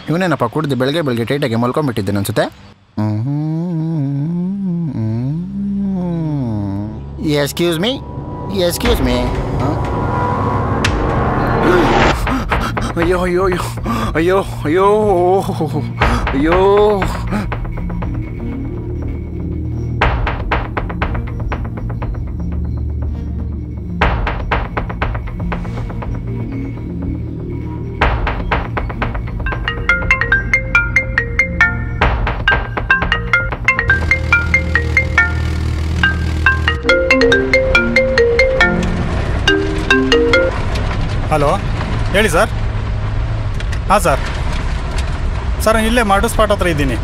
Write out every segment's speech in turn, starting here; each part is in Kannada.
ಇವನೇನಪ್ಪ ಕುಡ್ದು ಬೆಳಗ್ಗೆ ಬೆಳಗ್ಗೆ ಟೈಟಾಗಿ ಮಲ್ಕೊಂಡ್ಬಿಟ್ಟಿದ್ದೇನೆ ಅನ್ಸುತ್ತೆ. Excuse me excuse me. ಅಯ್ಯೋ ಅಯ್ಯೋ ಅಯ್ಯೋ ಅಯ್ಯೋ ಅಯ್ಯೋ. ಹಲೋ ಹೇಳಿ ಸರ್. ಹಾಂ ಸರ್. ಸರ್ ನಾನು ಇಲ್ಲೇ ಮಾಡು ಸ್ಪಾಟ್ ಹತ್ರ ಇದ್ದೀನಿ.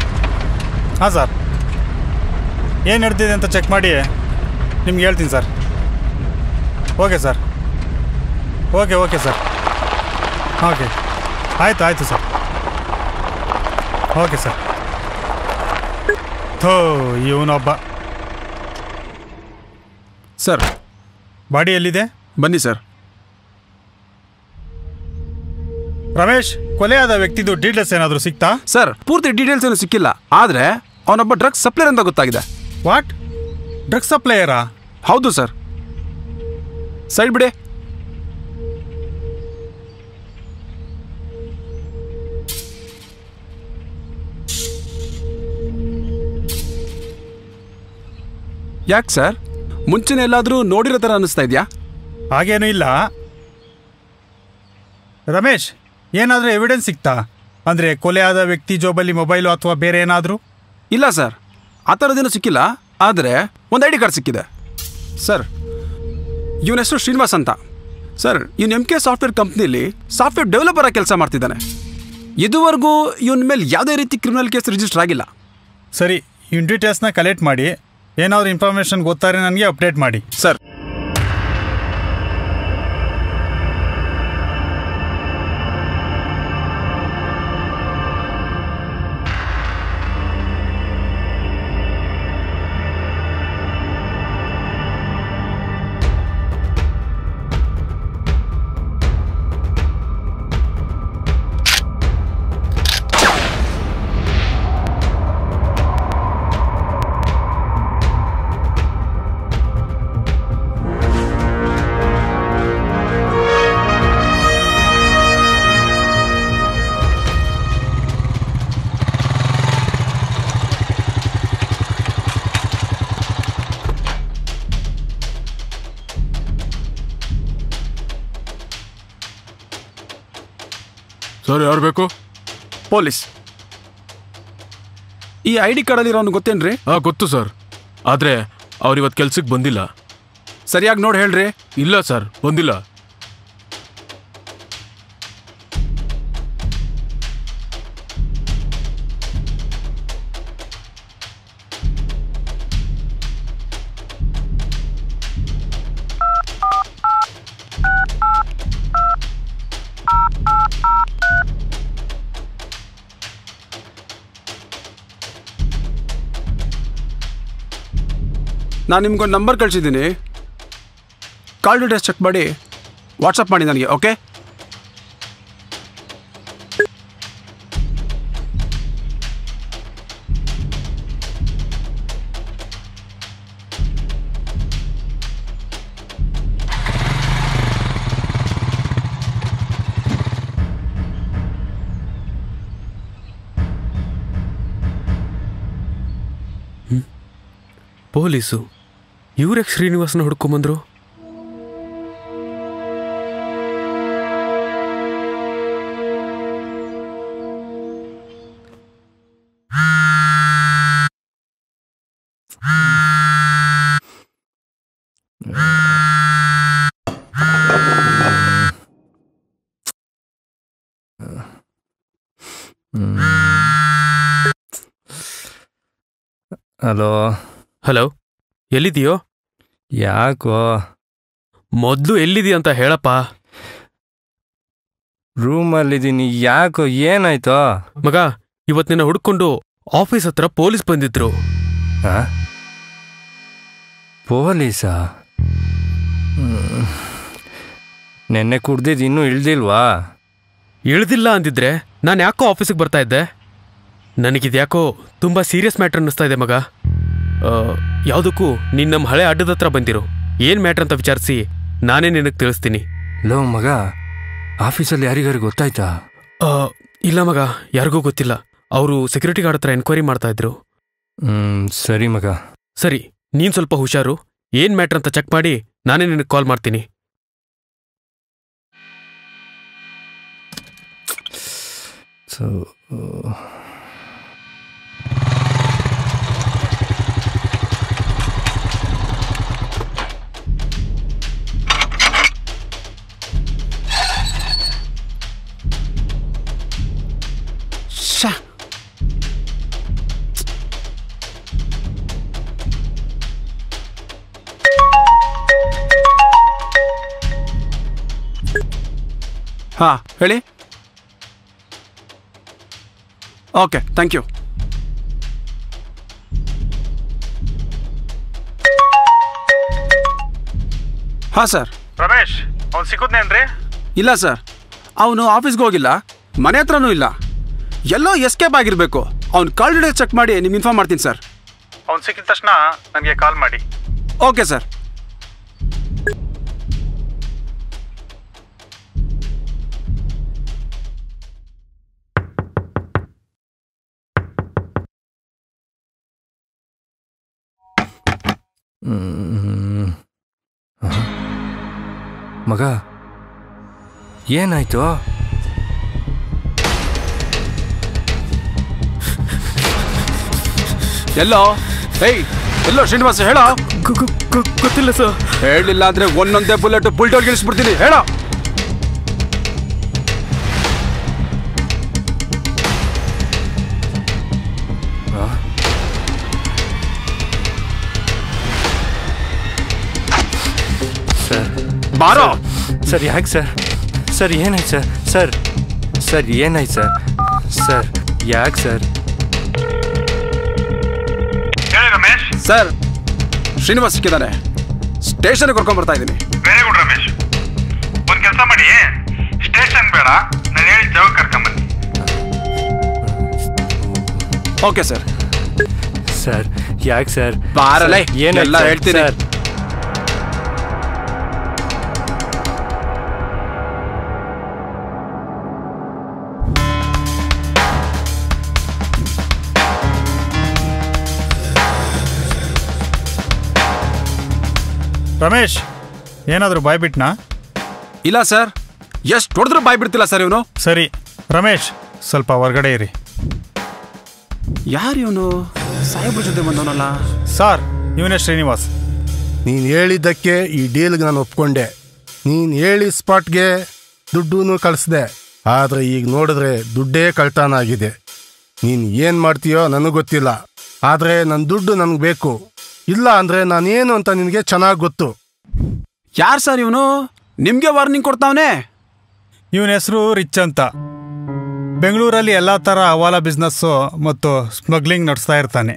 ಹಾಂ ಸರ್, ಏನು ನಡೆದಿದೆ ಅಂತ ಚೆಕ್ ಮಾಡಿ ನಿಮ್ಗೆ ಹೇಳ್ತೀನಿ sir. Okay sir. Okay okay sir. Okay ಆಯಿತು ಆಯಿತು ಸರ್. Okay sir. ಥೋ ಇವನೊಬ್ಬ. ಸರ್ ಬಾಡಿ ಎಲ್ಲಿದೆ? ಬನ್ನಿ ಸರ್. ರಮೇಶ್, ಕೊಲೆಯಾದ ವ್ಯಕ್ತಿದು ಡೀಟೇಲ್ಸ್ ಏನಾದರೂ ಸಿಕ್ತಾ? ಸರ್ ಪೂರ್ತಿ ಡೀಟೇಲ್ಸ್ ಏನು ಸಿಕ್ಕಿಲ್ಲ, ಆದರೆ ಅವನೊಬ್ಬ ಡ್ರಗ್ಸ್ ಸಪ್ಲೈಯರ್ ಅಂತ ಗೊತ್ತಾಗಿದೆ. ವಾಟ್? ಡ್ರಗ್ಸ್ ಸಪ್ಲೈಯರಾ? ಹೌದು ಸರ್. ಸೈಡ್ ಬಿಡಿ. ಯಾಕೆ ಸರ್, ಮುಂಚೆನೆ ಎಲ್ಲಾದರೂ ನೋಡಿರೋ ಥರ ಅನ್ನಿಸ್ತಾ ಇದೆಯಾ? ಹಾಗೇನೂ ಇಲ್ಲ. ರಮೇಶ್, ಏನಾದರೂ ಎವಿಡೆನ್ಸ್ ಸಿಕ್ತಾ? ಅಂದರೆ ಕೊಲೆಯಾದ ವ್ಯಕ್ತಿ ಜೋಬಲ್ಲಿ ಮೊಬೈಲು ಅಥವಾ ಬೇರೆ ಏನಾದರೂ? ಇಲ್ಲ ಸರ್, ಆ ಥರದ್ದೇನೂ ಸಿಕ್ಕಿಲ್ಲ, ಆದರೆ ಒಂದು ಐ ಡಿ ಕಾರ್ಡ್ ಸಿಕ್ಕಿದೆ ಸರ್. ಇವನ ಹೆಸರು ಶ್ರೀನಿವಾಸ್ ಅಂತ ಸರ್. ಇವನು MK ಸಾಫ್ಟ್ವೇರ್ ಕಂಪ್ನಿಲಿ ಸಾಫ್ಟ್ವೇರ್ ಡೆವಲಪರ್ ಆಗಿ ಕೆಲಸ ಮಾಡ್ತಿದ್ದಾನೆ. ಇದುವರೆಗೂ ಇವನ ಮೇಲೆ ಯಾವುದೇ ರೀತಿ ಕ್ರಿಮಿನಲ್ ಕೇಸ್ ರಿಜಿಸ್ಟರ್ ಆಗಿಲ್ಲ. ಸರಿ, ಇವ್ನ ಡೀಟೇಲ್ಸ್ನ ಕಲೆಕ್ಟ್ ಮಾಡಿ ಏನಾದರೂ ಇನ್ಫಾರ್ಮೇಷನ್ ಗೊತ್ತಾರೆ ನನಗೆ ಅಪ್ಡೇಟ್ ಮಾಡಿ ಸರ್. ಸರ್ ಯಾರು ಬೇಕು? ಪೊಲೀಸ್. ಈ ಐ ಡಿ ಕಾರ್ಡಲ್ಲಿರೋನು ಗೊತ್ತೇನ್ರಿ? ಹಾಂ ಗೊತ್ತು ಸರ್, ಆದರೆ ಅವ್ರು ಇವತ್ತು ಕೆಲ್ಸಕ್ಕೆ ಬಂದಿಲ್ಲ. ಸರಿಯಾಗಿ ನೋಡಿ ಹೇಳ್ರಿ. ಇಲ್ಲ ಸರ್, ಬಂದಿಲ್ಲ. ನಾನು ನಿಮ್ಗೊಂದು ನಂಬರ್ ಕಳಿಸಿದ್ದೀನಿ, ಕಾಲ್ ಡೀಟೇಲ್ಸ್ ಚೆಕ್ ಮಾಡಿ ವಾಟ್ಸಪ್ ಮಾಡಿ ನನಗೆ. ಓಕೆ? ಪೊಲೀಸು ಇವ್ರ್ಯಾಕೆ ಶ್ರೀನಿವಾಸನ ಹುಡ್ಕೊಂಬಂದ್ರು? Mm. ಹಲೋ. ಹಲೋ, ಎಲ್ಲಿದೆಯೋ? ಯಾಕೋ? ಮೊದಲು ಎಲ್ಲಿದೆಯಾ ಅಂತ ಹೇಳಪ್ಪ. ರೂಮಲ್ಲಿದ್ದೀನಿ. ಯಾಕೋ, ಏನಾಯ್ತೋ? ಮಗ, ಇವತ್ತು ನಿನ್ನ ಹುಡ್ಕೊಂಡು ಆಫೀಸ್ ಹತ್ರ ಪೊಲೀಸ್ ಬಂದಿದ್ರು. ಪೊಲೀಸಾ? ನೆನ್ನೆ ಕುಡ್ದಿದ್ದು ಇನ್ನೂ ಇಳ್ದಿಲ್ವಾ? ಇಳ್ದಿಲ್ಲ ಅಂದಿದ್ರೆ ನಾನು ಯಾಕೋ ಆಫೀಸಿಗೆ ಬರ್ತಾ ಇದ್ದೆ. ನನಗಿದ್ಯಾಕೋ ತುಂಬ ಸೀರಿಯಸ್ ಮ್ಯಾಟ್ರ್ ಅನ್ನಿಸ್ತಾ ಇದೆ ಮಗ. ಯಾವುದಕ್ಕೂ ನೀನು ನಮ್ಮ ಹಳೆ ಅಡ್ಡದ ಹತ್ರ ಬಂದಿರು. ಏನು ಮ್ಯಾಟ್ರ್ ಅಂತ ವಿಚಾರಿಸಿ ನಾನೇ ನಿನಗೆ ತಿಳಿಸ್ತೀನಿ. ಲೋ ಮಗ, ಆಫೀಸಲ್ಲಿ ಯಾರಿಗಾರು ಗೊತ್ತಾಯ್ತಾ? ಇಲ್ಲ ಮಗ, ಯಾರಿಗೂ ಗೊತ್ತಿಲ್ಲ. ಅವರು ಸೆಕ್ಯೂರಿಟಿ ಗಾರ್ಡ್ ಹತ್ರ ಎನ್ಕ್ವೈರಿ ಮಾಡ್ತಾ ಇದ್ರು. ಸರಿ ಮಗ. ಸರಿ, ನೀನು ಸ್ವಲ್ಪ ಹುಷಾರು. ಏನು ಮ್ಯಾಟ್ರ್ ಅಂತ ಚೆಕ್ ಮಾಡಿ ನಾನೇ ನಿನಗೆ ಕಾಲ್ ಮಾಡ್ತೀನಿ. ಹಾಂ, ಹೇಳಿ. Okay, thank you. ಹಾಂ ಸರ್. ರಮೇಶ್, ಅವ್ನು ಸಿಕ್ಕುದ್ನೇನ್ರಿ? ಇಲ್ಲ ಸರ್, ಅವನು ಆಫೀಸ್ಗೆ ಹೋಗಿಲ್ಲ, ಮನೆ ಹತ್ರನೂ ಇಲ್ಲ. ಎಲ್ಲೋ ಎಸ್ಕೇಪ್ ಆಗಿರಬೇಕು. ಅವ್ನು ಕಾಲ್ ಡೀಟೇಲ್ಸ್ ಚೆಕ್ ಮಾಡಿ ನಿಮ್ಗೆ ಇನ್ಫಾರ್ಮ್ ಮಾಡ್ತೀನಿ ಸರ್. ಅವ್ನು ಸಿಕ್ಕಿದ ತಕ್ಷಣ ನನಗೆ ಕಾಲ್ ಮಾಡಿ. Okay sir. ಮಗ, ಏನಾಯ್ತು? ಎಲ್ಲೋ? ಏಯ್, ಎಲ್ಲೋ ಶ್ರೀನಿವಾಸ, ಹೇಳೋ. ಗೊತ್ತಿಲ್ಲ ಸರ್. ಹೇಳಿಲ್ಲ ಅಂದ್ರೆ ಒಂದೊಂದೇ ಬುಲೆಟ್ ಬುಲ್ಟೋರ್ ಗಿಳಿಸ್ಬಿಡ್ತೀನಿ, ಹೇಳೋ. ಸರ್ ಬಾರೋ. ಸರ್, ಯಾಕೆ ಸರ್? ಸರ್, ಏನಾಯ್ತು ಸರ್? ಸರ್ ಸರ್ ಏನಾಯ್ತು ಸರ್? ಸರ್, ಯಾಕೆ ಸರ್? ಹೇಳಿ ರಮೇಶ್. ಸರ್, ಶ್ರೀನಿವಾಸ್ ಸಿಕ್ಕಿದ್ದಾನೆ. ಸ್ಟೇಷನ್ಗೆ ಕರ್ಕೊಂಡ್ಬರ್ತಾ ಇದ್ದೀನಿ. Very good Ramesh. ಒಂದು ಕೆಲಸ ಮಾಡಿ, ಸ್ಟೇಷನ್ ಬೇಡ, ನಾನು ಹೇಳಿ ಜಾಗ ಕರ್ಕೊಂಬನ್ನಿ. Okay sir. ಸರ್, ಯಾಕೆ ಸರ್? ಬಾರಲ್ಲ, ಏನೆಲ್ಲ ಹೇಳ್ತೀನಿ. ಸರ್, ರಮೇಶ್, ಏನಾದರೂ ಬಾಯ್ ಬಿಟ್ನಾ? ಇಲ್ಲ ಸರ್, ಎಷ್ಟು ಹೊಡೆದ್ರೂ ಬಾಯ್ ಬಿಡ್ತಿಲ್ಲ ಸರ್ ಇವನು. ಸರಿ ರಮೇಶ್, ಸ್ವಲ್ಪ ಹೊರಗಡೆ ಇರಿ. ಯಾರು ಇವನು? ಸಾಹೇಬ್ರ ಜೊತೆ ಬಂದವನಲ್ಲ. ಸರ್, ಇವನೇ ಶ್ರೀನಿವಾಸ್. ನೀನು ಹೇಳಿದ್ದಕ್ಕೆ ಈ ಡೀಲ್ಗೆ ನಾನು ಒಪ್ಕೊಂಡೆ. ನೀನು ಹೇಳಿ ಸ್ಪಾಟ್ಗೆ ದುಡ್ಡೂ ಕಳಿಸ್ದೆ. ಆದರೆ ಈಗ ನೋಡಿದ್ರೆ ದುಡ್ಡೇ ಕಳ್ತನ ಆಗಿದೆ. ನೀನು ಏನು ಮಾಡ್ತೀಯೋ ನನಗೆ ಗೊತ್ತಿಲ್ಲ, ಆದರೆ ನನ್ನ ದುಡ್ಡು ನನಗೆ ಬೇಕು. ಇಲ್ಲ ಅಂದರೆ ನಾನೇನು ಅಂತ ನಿನಗೆ ಚೆನ್ನಾಗಿ ಗೊತ್ತು. ಯಾರು ಸರ್ ಇವನು? ನಿಮಗೆ ವಾರ್ನಿಂಗ್ ಕೊಡ್ತಾವನೆ. ಇವನ ಹೆಸರು ರಿಚ್ ಅಂತ. ಬೆಂಗಳೂರಲ್ಲಿ ಎಲ್ಲ ಥರ ಹವಾಲಾ ಬಿಸ್ನೆಸ್ಸು ಮತ್ತು ಸ್ಮಗ್ಲಿಂಗ್ ನಡೆಸ್ತಾ ಇರ್ತಾನೆ.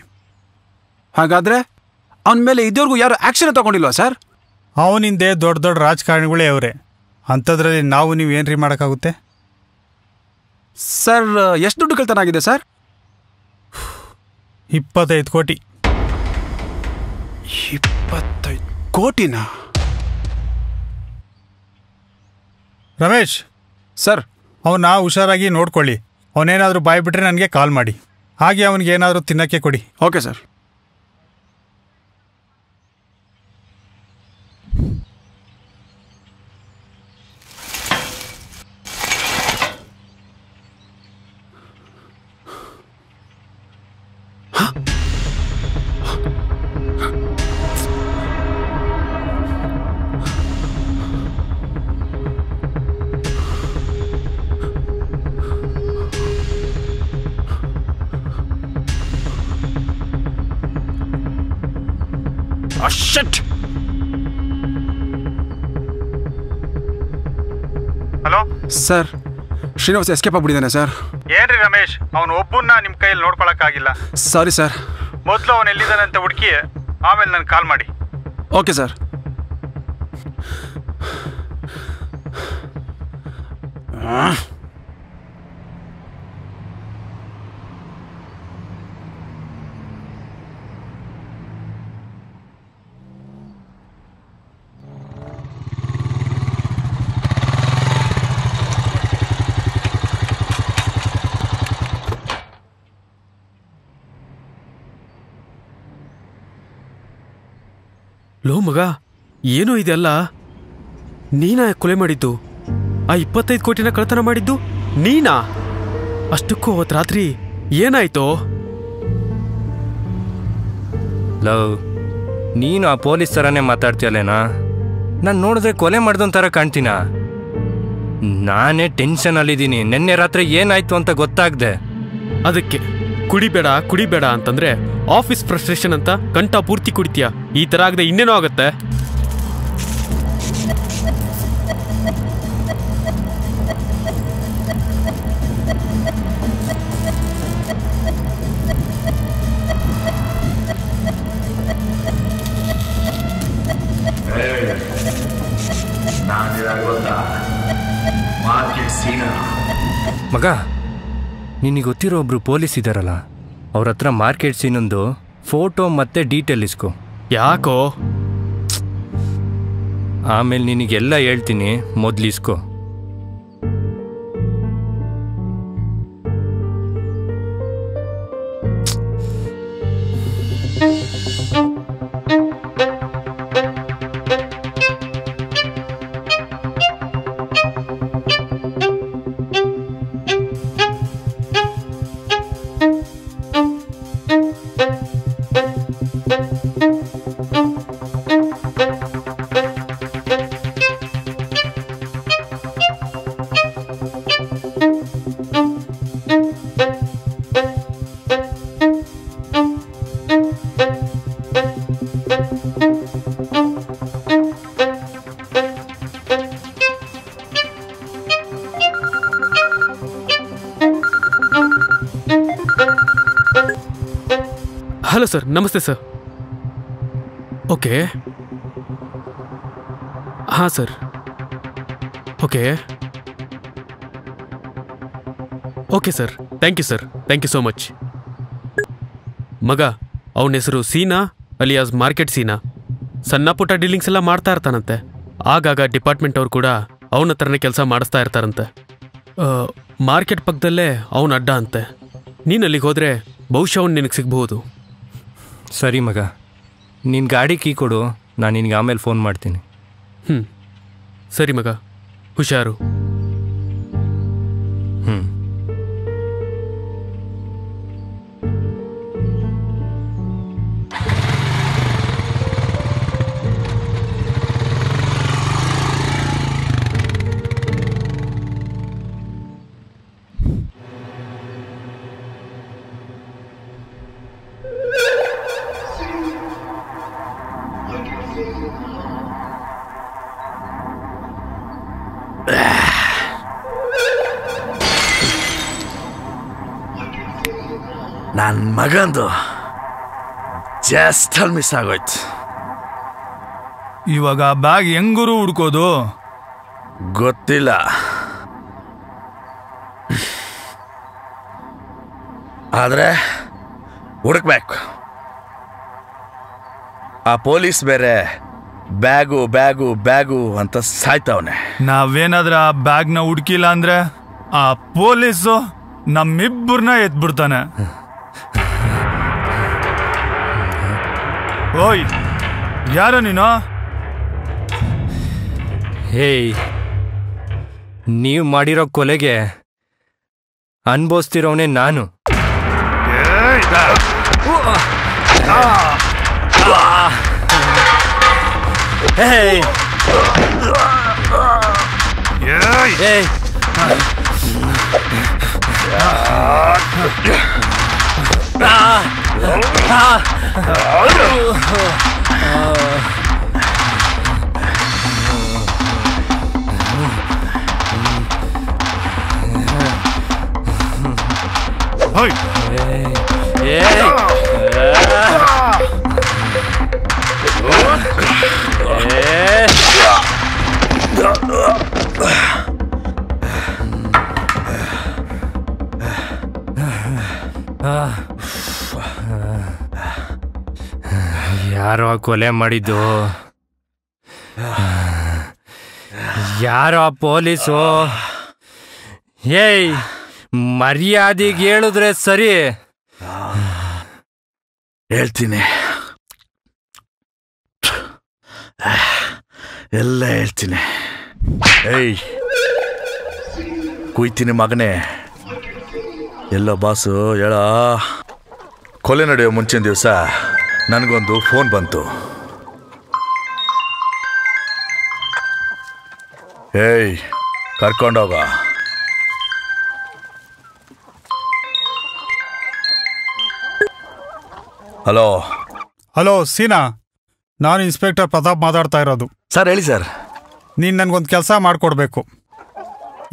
ಹಾಗಾದರೆ ಅವನ ಮೇಲೆ ಇದುವರೆಗೂ ಯಾರು ಆ್ಯಕ್ಷನ್ ತಗೊಂಡಿಲ್ವಾ ಸರ್? ಅವನಿಂದೆ ದೊಡ್ಡ ದೊಡ್ಡ ರಾಜಕಾರಣಿಗಳೇ ಅವರೇ. ಅಂಥದ್ರಲ್ಲಿ ನಾವು ನೀವು ಏನ್ರಿ ಮಾಡೋಕ್ಕಾಗುತ್ತೆ? ಸರ್, ಎಷ್ಟು ದುಡ್ಡು ಕಳ್ತನ ಆಗಿದೆ ಸರ್? 25 ಕೋಟಿ. 25 ಕೋಟಿನಾ? ರಮೇಶ್ ಸರ್, ಅವನ್ನ ಹುಷಾರಾಗಿ ನೋಡ್ಕೊಳ್ಳಿ. ಅವನೇನಾದರೂ ಬಾಯ್ ಬಿಟ್ರೆ ನನಗೆ ಕಾಲ್ ಮಾಡಿ. ಹಾಗೆ ಅವನಿಗೆ ಏನಾದರೂ ತಿನ್ನೋಕ್ಕೆ ಕೊಡಿ. Okay sir. Shit. Hello sir, Srinivas escape ಆಗ್ಬಿಟ್ಟಿದ್ದಾನೆ ಸರ್. ಏನ್ರಿ ರಮೇಶ್, ಅವನು ಒಬ್ಬನ್ನ ನಿಮ್ಮ ಕೈಯಲ್ಲಿ ನೋಡ್ಕೊಳಕ್ಕಾಗಿಲ್ಲ. Sorry sir. ಮೊದಲು ಅವನು ಎಲ್ಲಿದ್ದಾನೆ ಅಂತ ಹುಡುಕಿ ಆಮೇಲೆ ನನಗೆ ಕಾಲ್ ಮಾಡಿ. Okay sir. ಲೋ ಮಗ, ಏನೋ ಇದೆಲ್ಲ? ನೀನಾ ಕೊಲೆ ಮಾಡಿದ್ದು? ಆ 25 ಕೋಟಿನ ಕಳ್ತನ ಮಾಡಿದ್ದು ನೀನಾ? ಅಷ್ಟಕ್ಕೂ ಅವತ್ತು ರಾತ್ರಿ ಏನಾಯ್ತೋ? ಲವ್, ನೀನು ಆ ಪೊಲೀಸ್ ಥರನೇ ಮಾತಾಡ್ತೀಯಲ್ಲೇನಾ? ನಾನು ನೋಡಿದ್ರೆ ಕೊಲೆ ಮಾಡ್ದೊಂಥರ ಕಾಣ್ತೀನ? ನಾನೇ ಟೆನ್ಷನಲ್ಲಿದ್ದೀನಿ. ನಿನ್ನೆ ರಾತ್ರಿ ಏನಾಯ್ತು ಅಂತ ಗೊತ್ತಾಗ್ದೆ. ಅದಕ್ಕೆ ಕುಡಿಬೇಡ ಅಂತಂದ್ರೆ ಆಫೀಸ್ ಫ್ರಸ್ಟ್ರೇಷನ್ ಅಂತ ಕಂಠ ಪೂರ್ತಿ ಕುಡಿತೀಯ. ಈ ತರ ಆಗದೆ ಇನ್ನೇನೋ ಆಗತ್ತೆ. ಮಗ, ನಿನಗೆ ಗೊತ್ತಿರೋ ಒಬ್ರು ಪೊಲೀಸ್ ಇದ್ದಾರಲ್ಲ, ಅವ್ರ ಹತ್ರ ಮಾರ್ಕೆಟ್ ಸೀನೊಂದು ಫೋಟೋ ಮತ್ತೆ ಡೀಟೇಲ್ ಇಸ್ಕೊ. ಯಾಕೋ? ಆಮೇಲೆ ನಿನಗೆಲ್ಲ ಹೇಳ್ತೀನಿ, ಮೊದಲು ಇಸ್ಕೊ. ಹಲೋ ಸರ್, ನಮಸ್ತೆ ಸರ್. ಓಕೆ, ಹಾಂ sir. Okay sir, thank you sir, thank you so much. ಮಗ, ಅವನ ಹೆಸರು ಸೀನಾ ಅಲಿಯಾಸ್ ಮಾರ್ಕೆಟ್ ಸೀನಾ. ಸಣ್ಣ ಪುಟ್ಟ ಡೀಲಿಂಗ್ಸ್ ಎಲ್ಲ ಮಾಡ್ತಾ ಇರ್ತಾನಂತೆ. ಆಗಾಗ ಡಿಪಾರ್ಟ್ಮೆಂಟ್ ಅವ್ರು ಕೂಡ ಅವನ ಹತ್ರನೇ ಕೆಲಸ ಮಾಡಿಸ್ತಾ ಇರ್ತಾರಂತೆ. ಮಾರ್ಕೆಟ್ ಪಕ್ಕದಲ್ಲೇ ಅವನ ಅಡ್ಡ ಅಂತೆ. ನೀನು ಅಲ್ಲಿಗೆ ಹೋದರೆ ಬಹುಶಃ ಅವ್ನು ನಿನಗೆ ಸಿಗ್ಬೋದು. ಸರಿ ಮಗ, ನಿನ್ನ ಗಾಡಿ ಕೀ ಕೊಡು, ನಾನು ನಿನಗೆ ಆಮೇಲೆ ಫೋನ್ ಮಾಡ್ತೀನಿ. ಸರಿ ಮಗ, ಹುಷಾರು. ನನ್ನ ಮಗಂದು ಜಸ್ಟಲ್ಲಿ ಮಿಸ್ ಆಗೋಯ್ತು. ಇವಾಗ ಬ್ಯಾಗ್ ಹೆಂಗರು ಹುಡ್ಕೋದು ಗೊತ್ತಿಲ್ಲ. ಆದರೆ ಹುಡುಕ್ಬೇಕು. ಆ ಪೊಲೀಸ್ ಬೇರೆ ಬ್ಯಾಗು ಬ್ಯಾಗು ಬ್ಯಾಗು ಅಂತ ಸಾಯ್ತವನೆ. ನಾವೇನಾದ್ರ ಆ ಬ್ಯಾಗ್ನ ಹುಡ್ಕಿಲ್ಲ ಅಂದ್ರೆ ಆ ಪೊಲೀಸು ನಮ್ಮಿಬ್ಬರನ್ನ ಎತ್ಬಿಡ್ತಾನೆ. ಓಯ್, ಯಾರೋ ನೀನು? ಹೇಯ್, ನೀವು ಮಾಡಿರೋ ಕೊಲೆಗೆ ಅನ್ಭವಿಸ್ತಿರೋವನೇ ನಾನು. ಹೇಯ್, ಹೇಯ್, ಯಾರೋ ಕೊಲೆ ಮಾಡಿದ್ದು? ಯಾರೋ ಪೊಲೀಸು? ಏಯ್, ಮರ್ಯಾದೆಗೆ ಹೇಳಿದ್ರೆ ಸರಿ. ಹೇಳ್ತೀನಿ, ಎಲ್ಲ ಹೇಳ್ತೀನಿ. ಏಯ್, ಕುಯ್ತೀನಿ ಮಗನೇ. ಎಲ್ಲ ಬಾಸು ಹೇಳ. ಕೊಲೆ ನಡೆಯೋ ಮುಂಚಿನ ದಿವಸ ನನಗೊಂದು ಫೋನ್ ಬಂತು. ಏಯ್, ಕರ್ಕೊಂಡೋಗ. ಹಲೋ ಹಲೋ ಸೀನಾ, ನಾನು ಇನ್ಸ್ಪೆಕ್ಟರ್ ಪ್ರತಾಪ್ ಮಾತಾಡ್ತಾ ಇರೋದು. ಸರ್ ಹೇಳಿ ಸರ್. ನೀನು ನನಗೊಂದು ಕೆಲಸ ಮಾಡಿಕೊಡ್ಬೇಕು.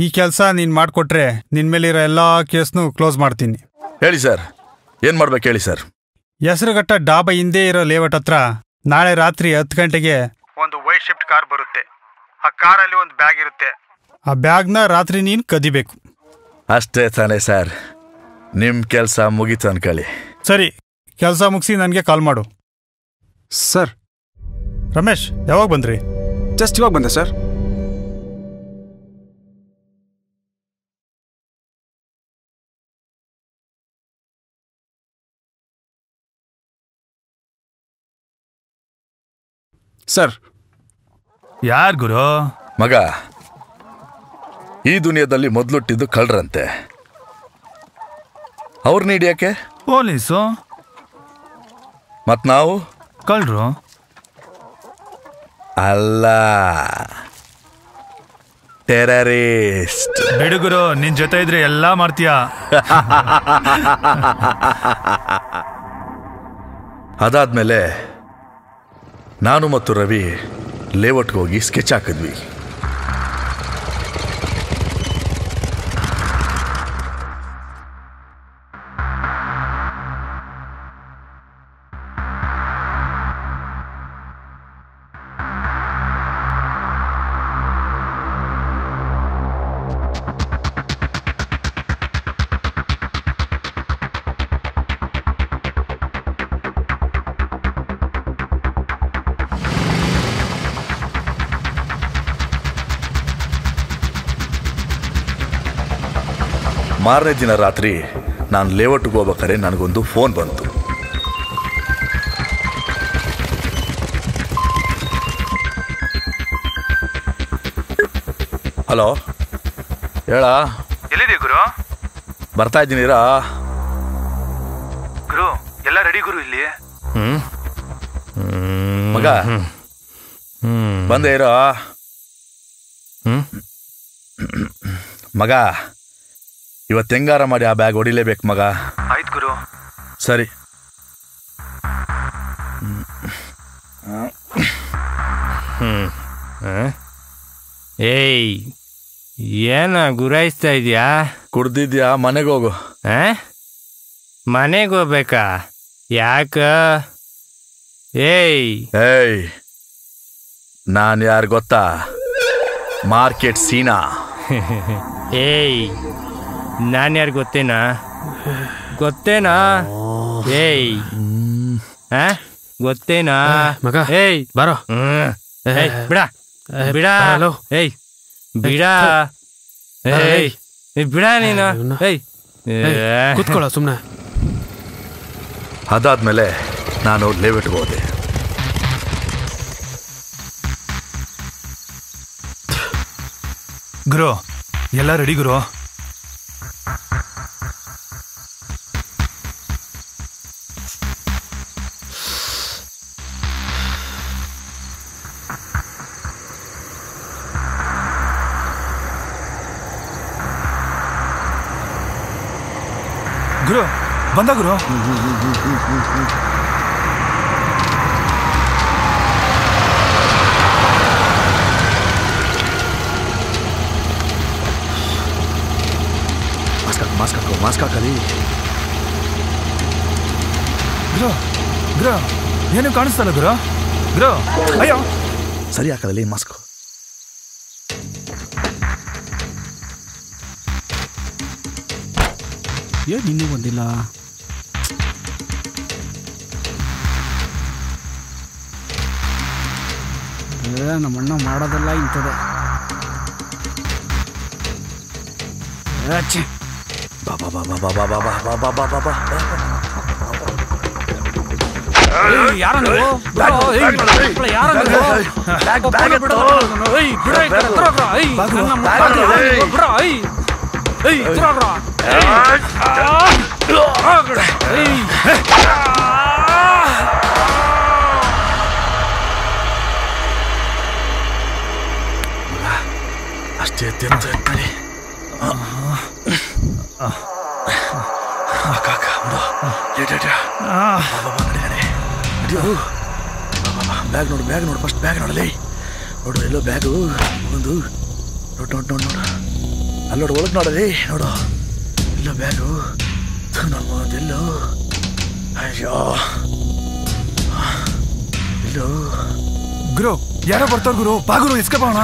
ಈ ಕೆಲಸ ನೀನು ಮಾಡಿಕೊಟ್ರೆ ನಿನ್ನ ಮೇಲಿರೋ ಎಲ್ಲ ಕೇಸ್ನು ಕ್ಲೋಸ್ ಮಾಡ್ತೀನಿ. ಹೇಳಿ ಸರ್, ಏನು ಮಾಡ್ಬೇಕು ಹೇಳಿ ಸರ್. ಹೆಸರುಘಟ್ಟ ಡಾಬಾ ಹಿಂದೆ ಇರೋ ಲೇಔಟ್ ಹತ್ರ ನಾಳೆ ರಾತ್ರಿ 10 ಗಂಟೆಗೆ ಒಂದು ವೈಟ್ ಶಿಫ್ಟ್ ಕಾರ್ ಬರುತ್ತೆ. ಆ ಕಾರಲ್ಲಿ ಒಂದು ಬ್ಯಾಗ್ ಇರುತ್ತೆ. ಆ ಬ್ಯಾಗ್ನ ರಾತ್ರಿ ನೀನು ಕದಿಬೇಕು. ಅಷ್ಟೇ ತಾನೇ ಸರ್, ನಿಮ್ಮ ಕೆಲಸ ಮುಗೀತು ಅನ್ಕೊಳ್ಳಿ. ಸರಿ, ಕೆಲಸ ಮುಗಿಸಿ ನನಗೆ ಕಾಲ್ ಮಾಡು. ಸರ್, ರಮೇಶ್ ಯಾವಾಗ ಬಂದ್ರಿ? ಜಸ್ಟ್ ಇವಾಗ ಬಂದೆ ಸರ್. ಸರ್, ಯಾರ್ ಗುರು? ಮಗ, ಈ ದುನಿಯಾದಲ್ಲಿ ಮೊದಲುಟ್ಟಿದ್ದು ಕಳ್ರಂತೆ. ಅವ್ರನ್ನ ಹಿಡಿಯಕ್ಕೆ ಪೊಲೀಸು, ಮತ್ ನಾವು ಕಳ್ರು ಅಲ್ಲ, ಟೆರರಿಸ್ಟ್. ಬಿಡುಗುರು, ನಿನ್ ಜೊತೆ ಇದ್ರೆ ಎಲ್ಲಾ ಮಾಡ್ತೀಯ. ಅದಾದ್ಮೇಲೆ ನಾನು ಮತ್ತು ರವಿ ಲೇಔಟ್ಗೆ ಹೋಗಿ ಸ್ಕೆಚ್ ಹಾಕಿದ್ವಿ. ಮಾರನೇ ದಿನ ರಾತ್ರಿ ನಾನು ಲೇಔಟ್ಗೆ ಹೋಗ್ಬೇಕಾದ್ರೆ ನನಗೊಂದು ಫೋನ್ ಬಂತು. ಹಲೋ, ಹೇಳ. ಎಲ್ಲಿದೆ ಗುರು? ಬರ್ತಾ ಇದ್ದೀನಿರಾ ಗುರು. ಎಲ್ಲ ರೆಡಿ ಗುರು ಇಲ್ಲಿ. ಮಗ ಬಂದೆ ಇರೋ. ಮಗ, ಇವತ್ತು ಹೆಂಗಾರ ಮಾಡಿ ಆ ಬ್ಯಾಗ್ ಹೊಡಿಲೇಬೇಕು ಮಗ. ಆಯ್ತು ಗುರು. ಸರಿ. ಏಯ್, ಏನ ಗುರಾಯಿಸ್ತಾ ಇದೆಯಾ? ಕುಡ್ದಿದ್ಯಾ? ಮನೆಗೆ ಹೋಗು. ಮನೆಗೆ ಹೋಗ್ಬೇಕಾ? ಯಾಕ? ಏಯ್ ಏಯ್, ನಾನು ಯಾರು ಗೊತ್ತಾ? ಮಾರ್ಕೆಟ್ ಸೀನಾ. ಏಯ್, ನಾನು ಯಾರು ಗೊತ್ತೇನಾ? ಏಯ್, ಗೊತ್ತೇನಾ ಮಗ? ಏಯ್ ಬಾರೋ. ಏಯ್, ಬಿಡ ಬಿಡ. ಏಯ್ ಬಿಡ. ಏಯ್ ಬಿಡ ನೀನು. ಏಯ್ ಕೂತ್ಕೊಳ್ಳೋ ಸುಮ್ಮನೆ. ಅದಾದ್ಮೇಲೆ ನಾನು ಲೇಔಟ್ಗೆ ಹೋದೆ. ಗುರು, ಎಲ್ಲ ರೆಡಿ ಗುರು. ಗುರು, ಬಂದ ಗುರು. ಮಾಸ್ಕ್ ಹಾಕಲಿ. ಗುರು ಗುರು ಏನು ಕಾಣಿಸ್ತಲ್ಲ ಗುರು. ಗುರು ಅಯ್ಯೋ ಸರಿ ಹಾಕಲಿ ಮಾಸ್ಕ್. ಏನು ಇನ್ನೂ ಬಂದಿಲ್ಲ? ನಮ್ಮಣ್ಣ ಮಾಡೋದೆಲ್ಲ ಇಂಥದ್ದೇ. ಬಾಬಾ ಬಾಬಾ ಬಾಬಾ ಬಾಬಾ ಬಾಬಾ ಬಾಬಾ ಬಾಬಾ ಯಾರ ಅಷ್ಟೇ ತಿಂತ ನಡಿ. ಬ್ಯಾಗ್ ನೋಡು, ಬ್ಯಾಗ್ ನೋಡು, ಫಸ್ಟ್ ಬ್ಯಾಗ್ ನೋಡಲಿ. ನೋಡು ಎಲ್ಲೋ ಬ್ಯಾಗು ಒಂದು. ನೋಡು ನೋಡು ನೋಡು ನೋಡು ಅಲ್ಲಿ ನೋಡು, ಒಳಗೆ ನೋಡಲಿ. ನೋಡು ಎಲ್ಲೋ ಬ್ಯಾಗು ನಮ್ಮದೆಲ್ಲೋ. ಅಯ್ಯೋ ಎಲ್ಲೋ ಗುರು ಯಾರೋ ಬರ್ತಾರ ಗುರು. ಬಾ ಗುರು ಇಸ್ಕಬೋಣ.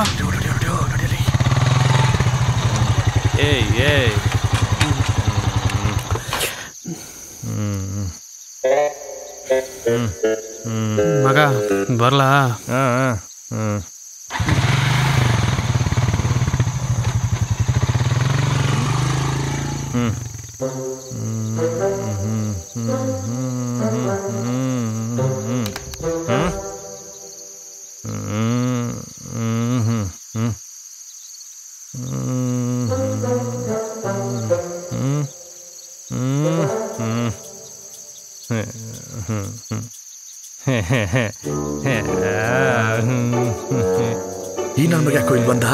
ನಡಿಯಲಿ. ಏಯ್ ಮಗ ಬರ್ಲಾ? ಈ ನನ್ನ ಮಗ ಯಾಕೋ ಇಲ್ಲಿ ಬಂದ?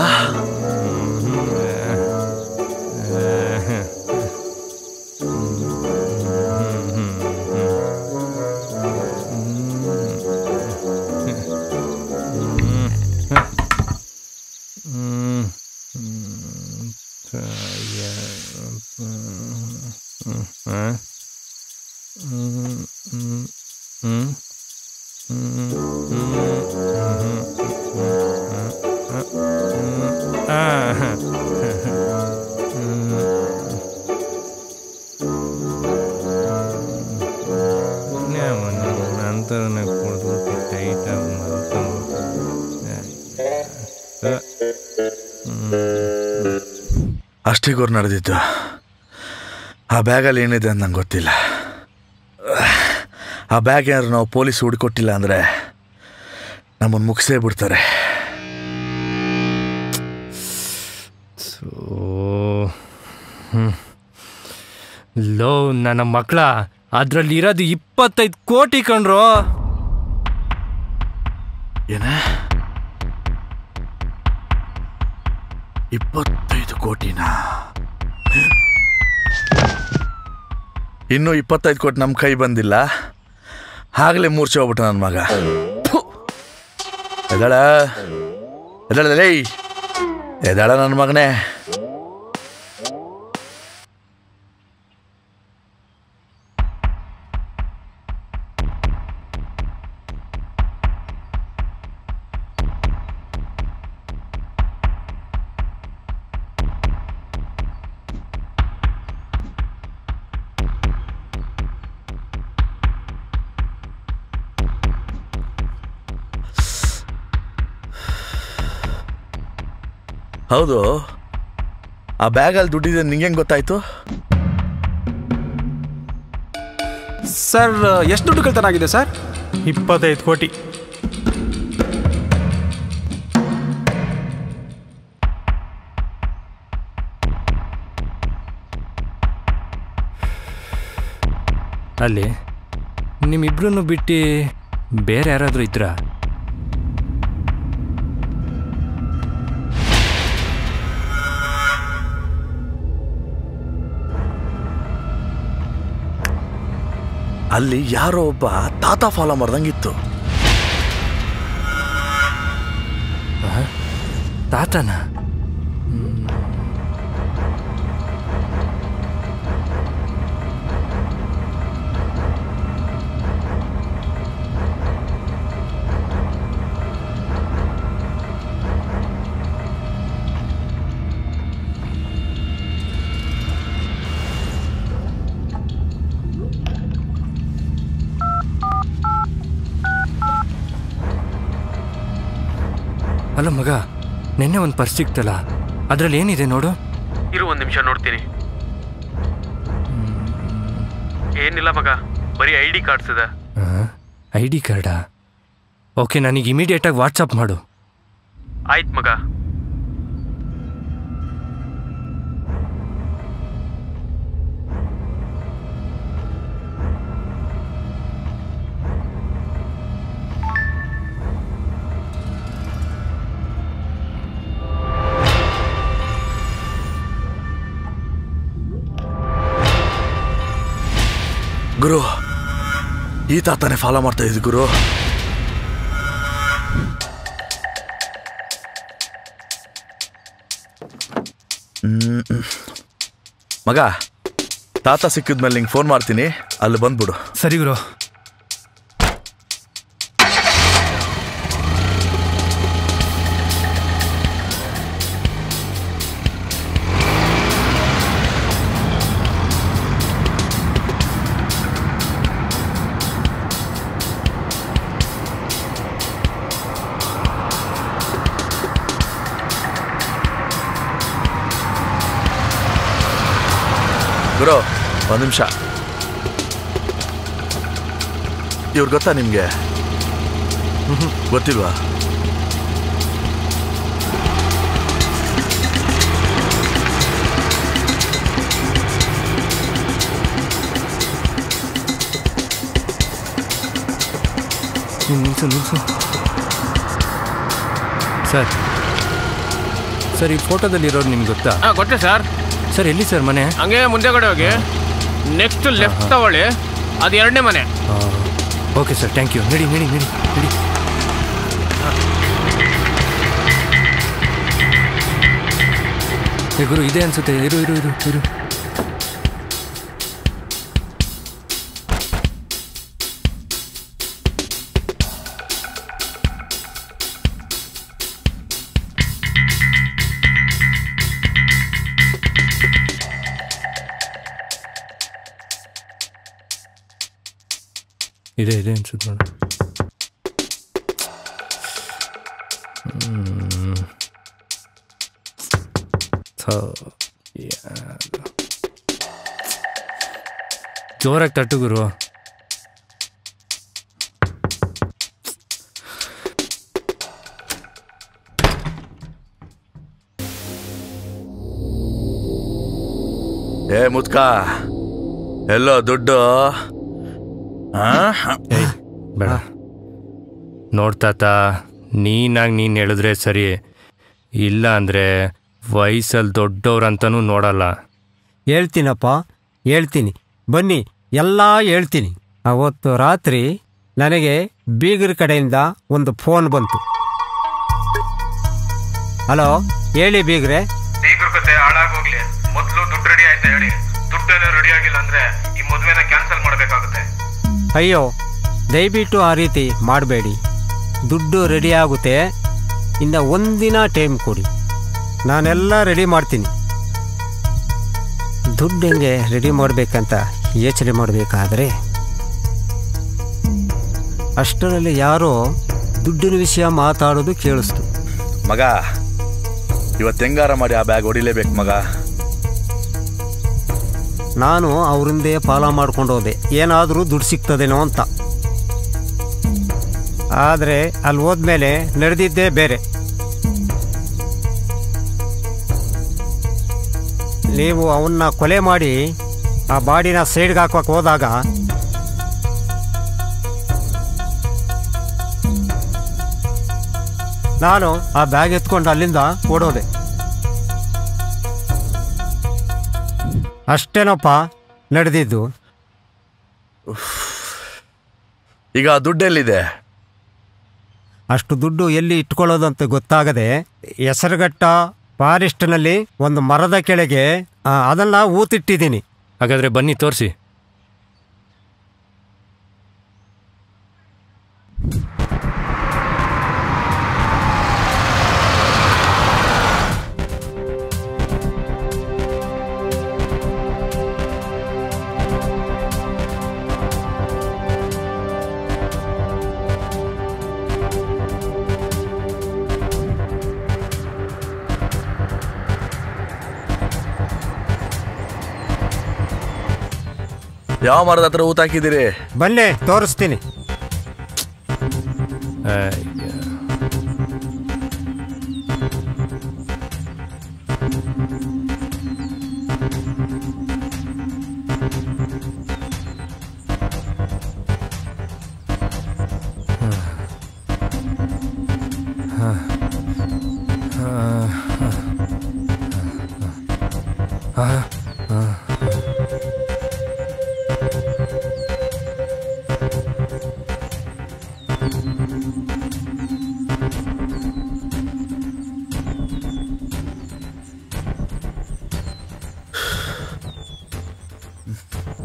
ನಂತರ ಕುಡಿದು ಟೈಟಾಗಿ ಅಷ್ಟೇ ಗೋರ್ ನಡೆದಿತ್ತು. ಆ ಬ್ಯಾಗಲ್ಲಿ ಏನಿದೆ ಅಂತ ನಂಗೆ ಗೊತ್ತಿಲ್ಲ. ಆ ಬ್ಯಾಗ್ ಏನಾದ್ರು ನಾವು ಪೊಲೀಸ್ ಹುಡ್ಕೊಟ್ಟಿಲ್ಲ ಅಂದರೆ ನಮ್ಮನ್ನು ಮುಗಿಸೇ ಬಿಡ್ತಾರೆ. ಲೋ ನನ್ನ ಮಕ್ಕಳ, ಅದ್ರಲ್ಲಿ ಇರೋದು 25 ಕೋಟಿ ಕಣ್ರೋ. ಏನ 25 ಕೋಟಿನಾ? ಇನ್ನೂ 25 ಕೋಟಿ ನಮ್ಮ ಕೈ ಬಂದಿಲ್ಲ, ಆಗಲೇ ಮೂರ್ಛೆ ಹೋಗ್ಬಿಟ್ಟ ನನ್ನ ಮಗ. ಎದಾಳ ಎದಾಳಲೇ, ಎದಾಳ ನನ್ನ ಮಗನೇ. ಹೌದು, ಆ ಬ್ಯಾಗಲ್ಲಿ ದುಡ್ಡಿದೆ ನಿಂಗೆ ಹೆಂಗೆ ಗೊತ್ತಾಯ್ತು? ಸರ್ ಎಷ್ಟು ದುಡ್ಡು ಕಳ್ತನ ಆಗಿದೆ ಸರ್? 25 ಕೋಟಿ. ಅಲ್ಲಿ ನಿಮ್ಮಿಬ್ರನ್ನು ಬಿಟ್ಟು ಬೇರೆ ಯಾರಾದರೂ ಇದ್ರಾ? ಅಲ್ಲಿ ಯಾರೋ ಒಬ್ಬ ತಾತ ಫಾಲೋ ಮಾಡ್ದಂಗಿತ್ತು. ತಾತನ? ಅಲ್ಲ ಮಗ, ನಿನ್ನೆ ಒಂದು ಪರ್ಸ್ ಸಿಕ್ತಲ್ಲ, ಅದರಲ್ಲಿ ಏನಿದೆ ನೋಡು. ಇರು, ಒಂದು ನಿಮಿಷ ನೋಡ್ತೀನಿ. ಏನಿಲ್ಲ ಮಗ, ಬರೀ ID ಕಾರ್ಡ್ಸ್ ಇದೆ. ID ಕಾರ್ಡಾ? ಓಕೆ, ನನಗೆ ಇಮಿಡಿಯೇಟಾಗಿ ವಾಟ್ಸಪ್ ಮಾಡು. ಆಯ್ತು ಮಗ. ಗುರು, ಈ ತಾತನೇ ಫಾಲೋ ಮಾಡ್ತಾ ಇದ್ವಿ ಗುರು. ಮಗ, ತಾತ ಸಿಕ್ಕಿದ್ಮೇಲೆ ನಿಂಗೆ ಫೋನ್ ಮಾಡ್ತೀನಿ, ಅಲ್ಲಿ ಬಂದ್ಬಿಡು. ಸರಿ ಗುರು. ಗುರು, ಒಂದು ನಿಮಿಷ. ಇವ್ರು ಗೊತ್ತಾ ನಿಮಗೆ? ಗೊತ್ತಿಲ್ವಾ? ನಿಲ್ಸು. ಸರ್, ಈ ಫೋಟೋದಲ್ಲಿರೋರು ನಿಮ್ಗೆ ಗೊತ್ತಾ? ಗೊತ್ತೇ ಸರ್. ಸರ್, ಎಲ್ಲಿ ಸರ್ ಮನೆ? ಹಂಗೆ ಮುಂದೆಗಡೆ ಹೋಗಿ ನೆಕ್ಸ್ಟ್ ಲೆಫ್ಟ್ ತಗೊಳ್ಳಿ, ಅದು 2ನೇ ಮನೆ. Okay sir, thank you. ನಡಿ. ಗುರು, ಇದೆ ಅನ್ಸುತ್ತೆ. ಇರು. ಇದೆ ಅನ್ಸುತ್ತೆ ನೋಡ. ಜೋರಾಗಿ ತಟ್ಟು ಗುರು. ಏ ಮುದ್ಕ, ಎಲ್ಲೋ ದುಡ್ಡು? ಬೇಡ ನೋಡ್ತಾತ, ನೀನಾಗಿ ಹೇಳಿದ್ರೆ ಸರಿ, ಇಲ್ಲ ಅಂದರೆ ವಯಸ್ಸಲ್ಲಿ ದೊಡ್ಡವ್ರಂತನೂ ನೋಡಲ್ಲ. ಹೇಳ್ತೀನಿ ಬನ್ನಿ, ಎಲ್ಲ ಹೇಳ್ತೀನಿ. ಅವತ್ತು ರಾತ್ರಿ ನನಗೆ ಬೀಗರ ಕಡೆಯಿಂದ ಒಂದು ಫೋನ್ ಬಂತು. ಹಲೋ, ಹೇಳಿ ಬೀಗ್ರೆ. ಬೀಗ್ರ ಕತೆ ಹಾಳಾಗೋಗ್ಲಿ, ಮೊದಲು ದುಡ್ಡು ರೆಡಿ ಆಯ್ತಾ ಹೇಳಿ. ದುಡ್ಡೇನೋ ರೆಡಿ ಆಗಿಲ್ಲ ಅಂದ್ರೆ ಈ ಮದುವೆನ ಕ್ಯಾನ್ಸಲ್ ಮಾಡಬೇಕಾಗುತ್ತೆ. ಅಯ್ಯೋ, ದಯವಿಟ್ಟು ಆ ರೀತಿ ಮಾಡಬೇಡಿ. ದುಡ್ಡು ರೆಡಿ ಆಗುತ್ತೆ, ಇನ್ನು ಒಂದಿನ ಟೈಮ್ ಕೊಡಿ, ನಾನೆಲ್ಲ ರೆಡಿ ಮಾಡ್ತೀನಿ. ದುಡ್ಡು ಹೆಂಗೆ ರೆಡಿ ಮಾಡಬೇಕಂತ ಯೋಚನೆ ಮಾಡಬೇಕಾದ್ರೆ ಅಷ್ಟರಲ್ಲಿ ಯಾರೋ ದುಡ್ಡಿನ ವಿಷಯ ಮಾತಾಡೋದು ಕೇಳಿಸ್ತು. ಮಗ, ಇವತ್ತು ಹೆಂಗಾರ ಮಾಡಿ ಆ ಬ್ಯಾಗ್ ಹೊಡಿಲೇಬೇಕು ಮಗ. ನಾನು ಅವರಿಂದೇ ಫಾಲೋ ಮಾಡ್ಕೊಂಡು ಹೋದೆ, ಏನಾದರೂ ದುಡ್ಡು ಸಿಗ್ತದೇನೋ ಅಂತ. ಆದರೆ ಅಲ್ಲಿ ಹೋದ್ಮೇಲೆ ನಡೆದಿದ್ದೇ ಬೇರೆ. ನೀವು ಅವನ್ನ ಕೊಲೆ ಮಾಡಿ ಆ ಬಾಡಿನ ಸೈಡ್ಗೆ ಹಾಕೋಕೆ ಹೋದಾಗ ನಾನು ಆ ಬ್ಯಾಗ್ ಎತ್ಕೊಂಡು ಅಲ್ಲಿಂದ ಓಡೋದೆ. ಅಷ್ಟೇನಪ್ಪ ನಡೆದಿದ್ದು. ಈಗ ದುಡ್ಡೆಲ್ಲಿದೆ? ಅಷ್ಟು ದುಡ್ಡು ಎಲ್ಲಿ ಇಟ್ಕೊಳ್ಳೋದು ಅಂತ ಗೊತ್ತಾಗದೆ ಹೆಸರುಘಟ್ಟ ಫಾರೆಸ್ಟ್ನಲ್ಲಿ ಒಂದು ಮರದ ಕೆಳಗೆ ಅದೆಲ್ಲ ಊತಿಟ್ಟಿದ್ದೀನಿ. ಹಾಗಾದರೆ ಬನ್ನಿ ತೋರಿಸಿ. ಯಾವ ಮರದ ಹತ್ರ ಊತಾಕಿದ್ದೀರಿ? ಬನ್ನಿ ತೋರಿಸ್ತೀನಿ.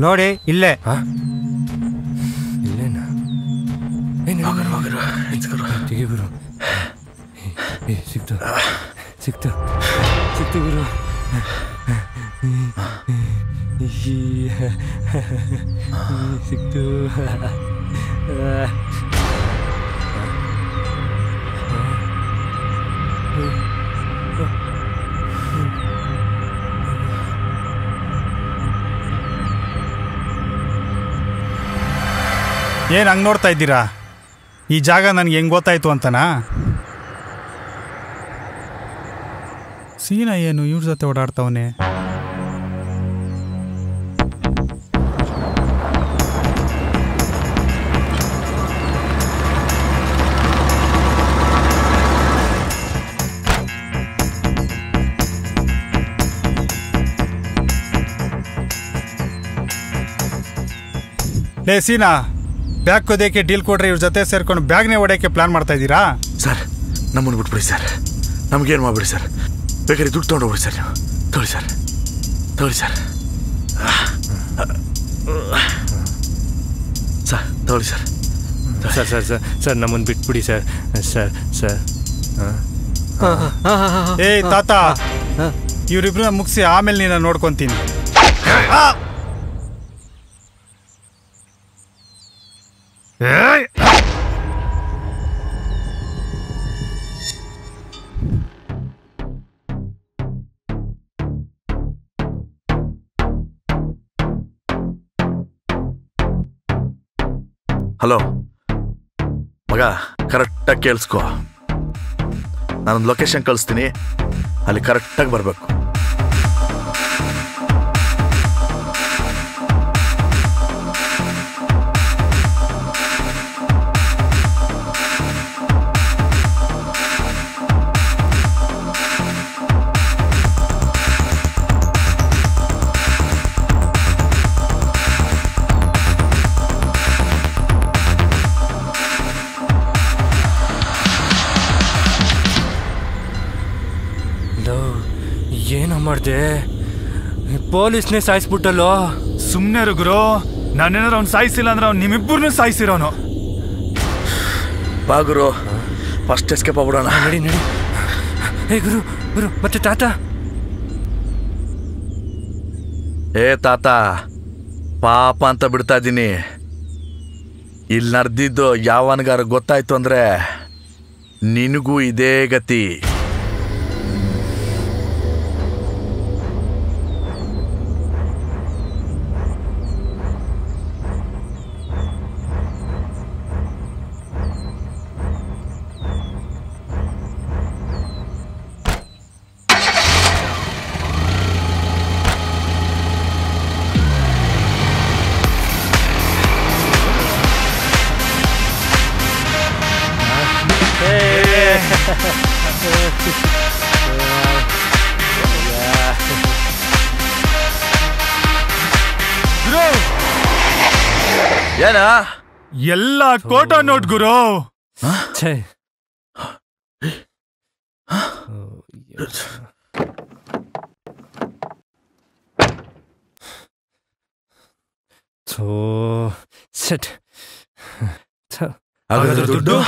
ನೋಡಿ ಇಲ್ಲೇ. ಇಲ್ಲೇನಾ? ಗುರು ಸಿಕ್ತು ಸಿಕ್ತು ಸಿಕ್ತು ಗುರು. ಸಿಕ್ತು. ಏನು ಹಂಗೆ ನೋಡ್ತಾ ಇದ್ದೀರಾ? ಈ ಜಾಗ ನನಗೆ ಹೆಂಗೆ ಗೊತ್ತಾಯ್ತು ಅಂತನಾ? ಸೀನಾ ಏನು ಇವ್ರ ಜೊತೆ ಓಡಾಡ್ತವನೆ? ಲೇ ಸೀನಾ, ಬ್ಯಾಗ್ ಕೊದೋಕ್ಕೆ ಡೀಲ್ ಕೊಡ್ರಿ, ಇವ್ರ ಜೊತೆ ಸೇರ್ಕೊಂಡು ಬ್ಯಾಗ್ನೇ ಹೊಡೆಯೋಕ್ಕೆ ಪ್ಲಾನ್ ಮಾಡ್ತಾ ಇದ್ದೀರಾ? ಸರ್ ನಮ್ಮನ್ನು ಬಿಟ್ಬಿಡಿ ಸರ್, ನಮಗೇನು ಮಾಡ್ಬಿಡಿ ಸರ್, ಬೇಕಾದ್ರೆ ದುಡ್ಡು ತೊಗೊಂಡು ಹೋಗ್ಬಿಡಿ ಸರ್. ನೀವು ತೊಗೊಳ್ಳಿ ಸರ್, ತೊಗೊಳ್ಳಿ ಸರ್, ಸರ್ ತೊಗೊಳ್ಳಿ sir. Sir sir sir sir ನಮ್ಮನ್ನು ಬಿಟ್ಬಿಡಿ ಸರ್. ಸರ್ ಸರ್ ಏಯ್ ತಾತ, ಇವರಿಬ್ರನ್ನ ಮುಗಿಸಿ ಆಮೇಲೆ ನೀನು ನೋಡ್ಕೊತೀನಿ. ಹಲೋ ಮಗ, ಕರೆಕ್ಟಾಗಿ ಕೇಳಿಸ್ಕೊ. ನಾನೊಂದು ಲೊಕೇಶನ್ ಕಳಿಸ್ತೀನಿ, ಅಲ್ಲಿ ಕರೆಕ್ಟಾಗಿ ಬರಬೇಕು. ಏನೋ ಮಾಡಿದೆ, ಪೊಲೀಸ್ನೇ ಸಾಯಿಸ್ಬಿಟ್ಟಲ್ಲೋ. ಸುಮ್ಮನೆ ಗುರು, ನಾನೇನಾದ್ರು ಅವ್ನು ಸಾಯಿಸಿಲ್ಲ ಅಂದ್ರೆ ಅವ್ನು ನಿಮ್ಮಿಬ್ಬರನ್ನೂ ಸಾಯಿಸಿರೋನು. ಬಾ ಗುರು, ಫಸ್ಟ್ ಎಸ್ಕೇಪ್ ಆಗ್ಬಿಡೋಣ. ನಡಿ ನಡಿ. ಹೇ ಗುರು ಗುರು, ಮತ್ತೆ ತಾತ? ಏ ತಾತ, ಪಾಪ ಅಂತ ಬಿಡ್ತಾ ಇದ್ದೀನಿ. ಇಲ್ಲಿ ನಡೆದಿದ್ದು ಯಾವನ್ಗಾರ ಗೊತ್ತಾಯ್ತು ಅಂದ್ರೆ ನಿನಗೂ ಇದೇ ಗತಿ. ಏನ ಎಲ್ಲ ಕೋಟ ನೋಟ್ ಗುರು. ಛೇ ಸೆಟ್ ಹಾಗಾದ್ರೆ ದುಡ್ಡು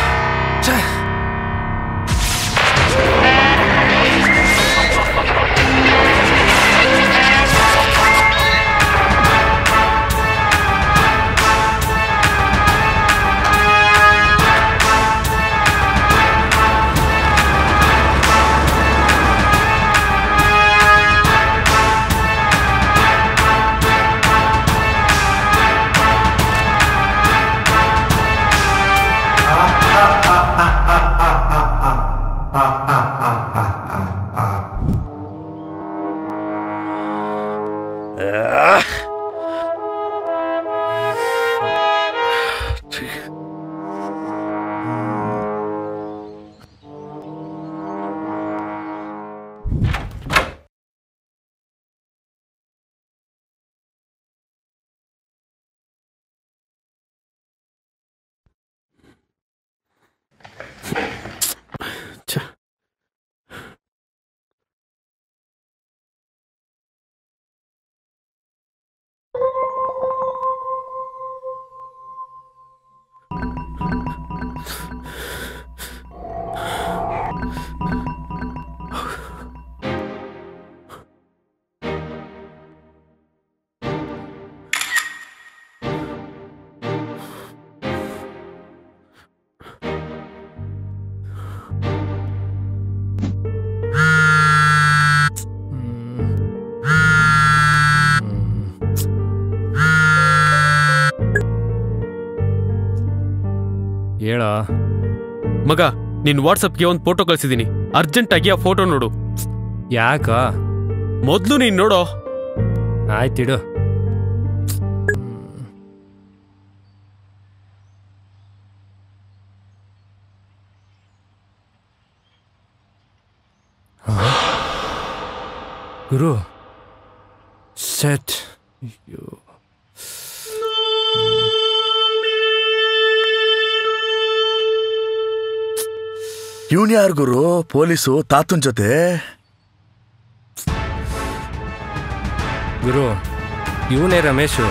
ಹೇಳ ಮಗ, ನಿನ್ ವಾಟ್ಸಪ್ಗೆ ಒಂದು ಫೋಟೋ ಕಳ್ಸಿದೀನಿ. ಅರ್ಜೆಂಟಾಗಿ ಆ ಫೋಟೋ ನೋಡು. ಯಾಕ? ಮೊದ್ಲು ನೀನ್ ನೋಡೋ. ಆಯ್ತಿಡು. ಗುರು ಸೆಟ್. ಅಯ್ಯೋ, ಇವನ್ ಯಾರು ಗುರು? ಪೊಲೀಸು ತಾತನ್ ಜೊತೆ. ಗುರು ಇವನೇ ರಮೇಶು.